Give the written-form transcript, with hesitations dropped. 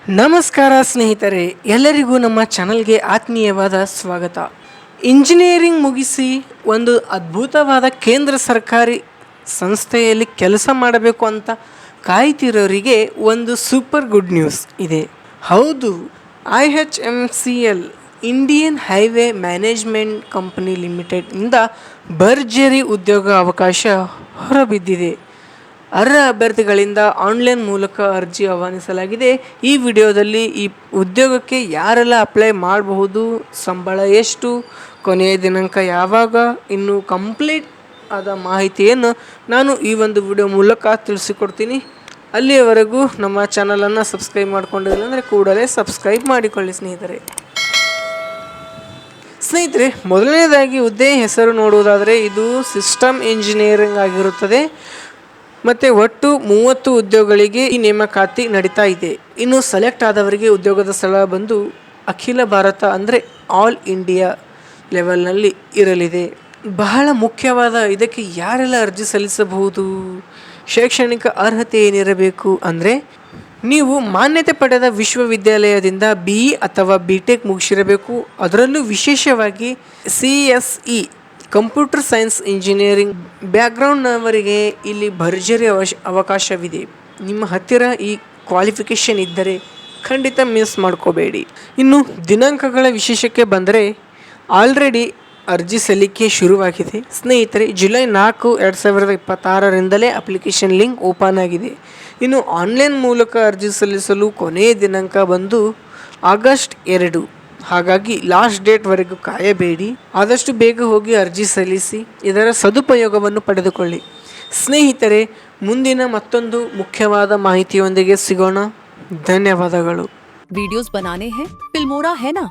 ನಮಸ್ಕಾರ ಸ್ನೇಹಿತರೆ, ಎಲ್ಲರಿಗೂ ನಮ್ಮ ಚಾನಲ್ಗೆ ಆತ್ಮೀಯವಾದ ಸ್ವಾಗತ. ಇಂಜಿನಿಯರಿಂಗ್ ಮುಗಿಸಿ ಒಂದು ಅದ್ಭುತವಾದ ಕೇಂದ್ರ ಸರ್ಕಾರಿ ಸಂಸ್ಥೆಯಲ್ಲಿ ಕೆಲಸ ಮಾಡಬೇಕು ಅಂತ ಕಾಯ್ತಿರೋರಿಗೆ ಒಂದು ಸೂಪರ್ ಗುಡ್ ನ್ಯೂಸ್ ಇದೆ. ಹೌದು, IHMCL Indian highway management company ಲಿಮಿಟೆಡ್ನಿಂದ ಭರ್ಜರಿ ಉದ್ಯೋಗ ಅವಕಾಶ ಹೊರಬಿದ್ದಿದೆ. ಅರ್ಹ ಅಭ್ಯರ್ಥಿಗಳಿಂದ ಆನ್ಲೈನ್ ಮೂಲಕ ಅರ್ಜಿ ಆಹ್ವಾನಿಸಲಾಗಿದೆ. ಈ ವಿಡಿಯೋದಲ್ಲಿ ಈ ಉದ್ಯೋಗಕ್ಕೆ ಯಾರೆಲ್ಲ ಅಪ್ಲೈ ಮಾಡಬಹುದು, ಸಂಬಳ ಎಷ್ಟು, ಕೊನೆಯ ದಿನಾಂಕ ಯಾವಾಗ, ಇನ್ನು ಕಂಪ್ಲೀಟ್ ಆದ ಮಾಹಿತಿಯನ್ನು ನಾನು ಈ ಒಂದು ವಿಡಿಯೋ ಮೂಲಕ ತಿಳಿಸಿಕೊಡ್ತೀನಿ. ಅಲ್ಲಿಯವರೆಗೂ ನಮ್ಮ ಚಾನಲನ್ನು ಸಬ್ಸ್ಕ್ರೈಬ್ ಮಾಡಿಕೊಂಡಿಲ್ಲ ಅಂದರೆ ಕೂಡಲೇ ಸಬ್ಸ್ಕ್ರೈಬ್ ಮಾಡಿಕೊಳ್ಳಿ ಸ್ನೇಹಿತರೆ, ಮೊದಲನೇದಾಗಿ ಹುದ್ದೆ ಹೆಸರು ನೋಡುವುದಾದರೆ ಇದು ಸಿಸ್ಟಮ್ ಇಂಜಿನಿಯರಿಂಗ್ ಆಗಿರುತ್ತದೆ ಮತ್ತು ಒಟ್ಟು 30 ಉದ್ಯೋಗಗಳಿಗೆ ಈ ನೇಮಕಾತಿ ನಡೀತಾ ಇದೆ. ಇನ್ನು ಸೆಲೆಕ್ಟ್ ಆದವರಿಗೆ ಉದ್ಯೋಗದ ಸ್ಥಳ ಬಂದು ಅಖಿಲ ಭಾರತ ಅಂದರೆ ಆಲ್ ಇಂಡಿಯಾ ಲೆವೆಲ್ನಲ್ಲಿ ಇರಲಿದೆ. ಬಹಳ ಮುಖ್ಯವಾದ ಇದಕ್ಕೆ ಯಾರೆಲ್ಲ ಅರ್ಜಿ ಸಲ್ಲಿಸಬಹುದು, ಶೈಕ್ಷಣಿಕ ಅರ್ಹತೆ ಏನಿರಬೇಕು ಅಂದರೆ ನೀವು ಮಾನ್ಯತೆ ಪಡೆದ ವಿಶ್ವವಿದ್ಯಾಲಯದಿಂದ BE ಅಥವಾ BTech ಮುಗಿಸಿರಬೇಕು. ಅದರಲ್ಲೂ ವಿಶೇಷವಾಗಿ CSE ಕಂಪ್ಯೂಟರ್ ಸೈನ್ಸ್ ಇಂಜಿನಿಯರಿಂಗ್ ಬ್ಯಾಕ್ಗ್ರೌಂಡ್ನವರಿಗೆ ಇಲ್ಲಿ ಭರ್ಜರಿ ಅವಕಾಶವಿದೆ. ನಿಮ್ಮ ಹತ್ತಿರ ಈ ಕ್ವಾಲಿಫಿಕೇಷನ್ ಇದ್ದರೆ ಖಂಡಿತ ಮಿಸ್ ಮಾಡ್ಕೋಬೇಡಿ. ಇನ್ನು ದಿನಾಂಕಗಳ ವಿಶೇಷಕ್ಕೆ ಬಂದರೆ ಆಲ್ರೆಡಿ ಅರ್ಜಿ ಸಲ್ಲಿಕೆ ಶುರುವಾಗಿದೆ ಸ್ನೇಹಿತರೆ. ಜುಲೈ 4, 2026ರಿಂದಲೇ ಅಪ್ಲಿಕೇಶನ್ ಲಿಂಕ್ ಓಪನ್ ಆಗಿದೆ. ಇನ್ನು ಆನ್ಲೈನ್ ಮೂಲಕ ಅರ್ಜಿ ಸಲ್ಲಿಸಲು ಕೊನೆಯ ದಿನಾಂಕ ಬಂದು ಆಗಸ್ಟ್ 2. ಹಾಗಾಗಿ ಲಾಸ್ಟ್ ಡೇಟ್ವರೆಗೂ ಕಾಯಬೇಡಿ. ಆದಷ್ಟು ಬೇಗ ಹೋಗಿ ಅರ್ಜಿ ಸಲ್ಲಿಸಿ ಇದರ ಸದುಪಯೋಗವನ್ನು ಪಡೆದುಕೊಳ್ಳಿ. ಸ್ನೇಹಿತರೆ, ಮುಂದಿನ ಮತ್ತೊಂದು ಮುಖ್ಯವಾದ ಮಾಹಿತಿಯೊಂದಿಗೆ ಸಿಗೋಣ. ಧನ್ಯವಾದಗಳು. वीडियोस बनाने हैं फिल्मोरा है ना.